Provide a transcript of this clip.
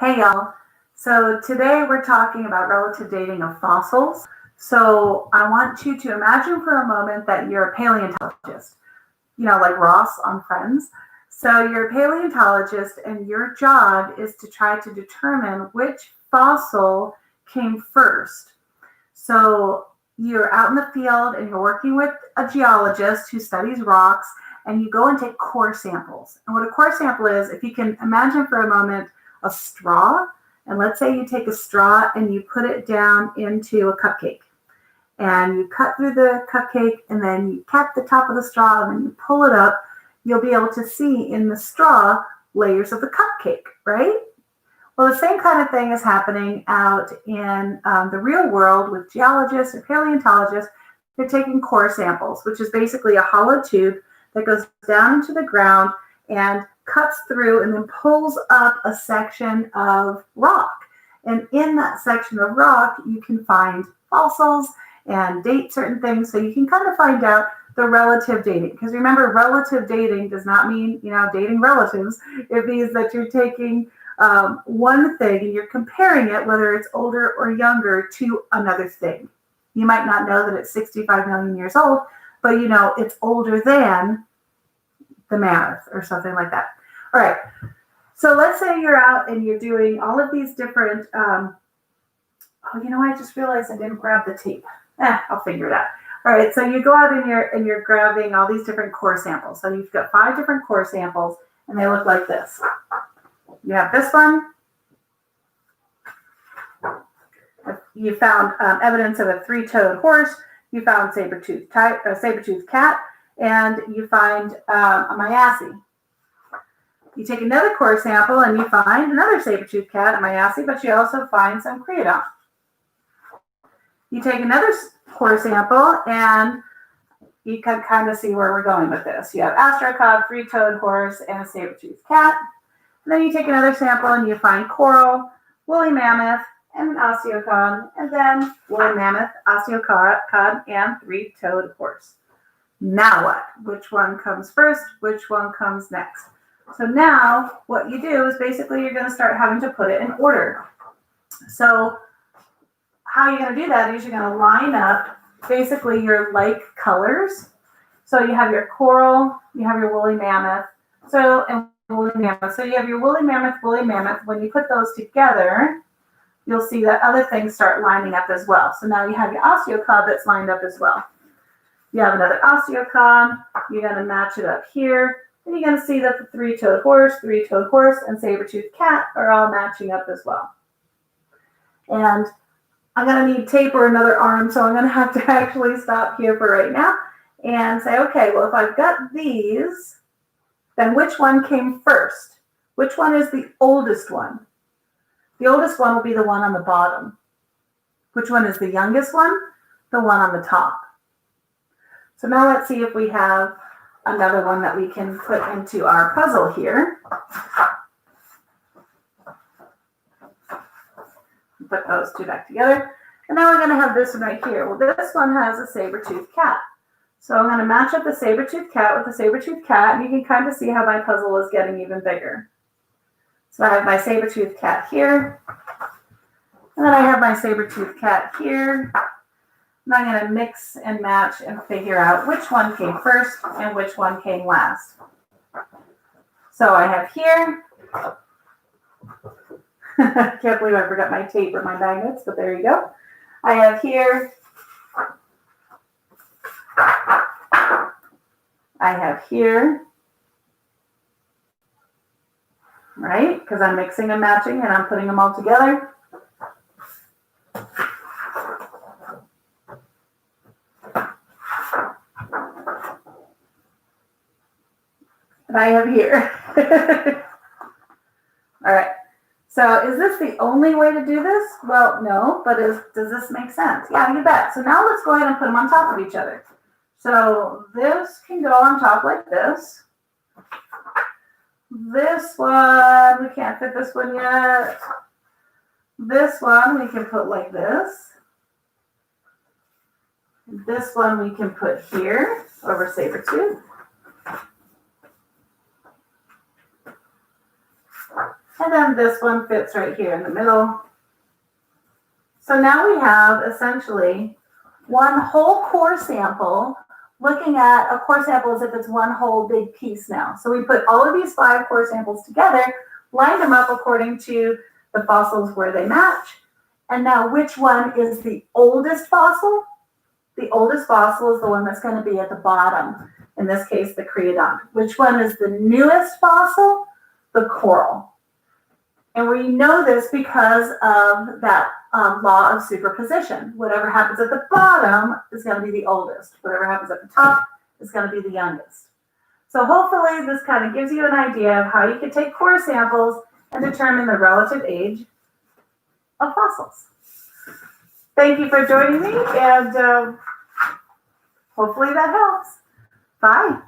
Hey y'all. So today we're talking about relative dating of fossils. So I want you to imagine for a moment that you're a paleontologist, like Ross on Friends. So you're a paleontologist and your job is to try to determine which fossil came first. So you're out in the field and you're working with a geologist who studies rocks and you go and take core samples. And what a core sample is, if you can imagine for a moment a straw, and let's say you take a straw and you put it down into a cupcake. And you cut through the cupcake and then you cap the top of the straw and then you pull it up, you'll be able to see in the straw layers of the cupcake, right? Well, the same kind of thing is happening out in the real world with geologists or paleontologists. They're taking core samples, which is basically a hollow tube that goes down into the ground and cuts through and then pulls up a section of rock. And in that section of rock, you can find fossils and date certain things. So you can kind of find out the relative dating. Because remember, relative dating does not mean, dating relatives. It means that you're taking one thing and you're comparing it, whether it's older or younger, to another thing. You might not know that it's 65 million years old, but it's older than the mammoth or something like that. All right. So let's say you're out and you're doing all of these different, I just realized I didn't grab the tape. I'll figure it out. All right. So you go out and you're grabbing all these different core samples. So you've got 5 different core samples and they look like this. You have this one. You found evidence of a 3-toed horse. You found saber-toothed cat, and you find a Myaci. You take another core sample and you find another saber-toothed cat, a Myaci, but you also find some creodon. You take another core sample and you can kind of see where we're going with this. You have astrocod, 3-toed horse, and a saber-toothed cat. And then you take another sample and you find coral, woolly mammoth, and an osteocod, and then woolly mammoth, osteocod, and 3-toed horse. Now what? Which one comes first? Which one comes next? So now what you do is basically you're going to start having to put it in order. So how you're going to do that is you're going to line up basically your like colors. So you have your coral, you have your woolly mammoth, and woolly mammoth. So you have your woolly mammoth. When you put those together, you'll see that other things start lining up as well. So now you have your osteocod that's lined up as well. You have another osteocod. You're going to match it up here. And you're going to see that the 3-toed horse, and saber-toothed cat are all matching up as well. And I'm going to need tape or another arm, so I'm going to have to actually stop here for right now and say, okay, well, if I've got these, then which one came first? Which one is the oldest one? The oldest one will be the one on the bottom. Which one is the youngest one? The one on the top. So now let's see if we have another one that we can put into our puzzle here. Put those 2 back together. And now we're going to have this one right here. Well, this one has a saber-toothed cat. So I'm going to match up the saber-toothed cat with the saber-toothed cat, and you can kind of see how my puzzle is getting even bigger. So I have my saber-toothed cat here, and then I have my saber-toothed cat here. And I'm going to mix and match and figure out which one came first and which one came last. So I have here, I can't believe I forgot my tape or my magnets, but there you go. I have here, right? Because I'm mixing and matching and I'm putting them all together. And I have here. All right. So is this the only way to do this? Well, no, but does this make sense? Yeah, you bet. So now let's go ahead and put them on top of each other. So this can go on top like this. This one, we can't fit this one yet. This one we can put like this. This one we can put here over saber-tooth. And then this one fits right here in the middle. So now we have essentially one whole core sample, looking at a core sample as if it's one whole big piece now. So we put all of these 5 core samples together, lined them up according to the fossils where they match. And now which one is the oldest fossil? The oldest fossil is the one that's going to be at the bottom. In this case, the creodont. Which one is the newest fossil? The coral. And we know this because of that law of superposition. Whatever happens at the bottom is going to be the oldest. Whatever happens at the top is going to be the youngest. So hopefully this kind of gives you an idea of how you can take core samples and determine the relative age of fossils. Thank you for joining me, and hopefully that helps. Bye.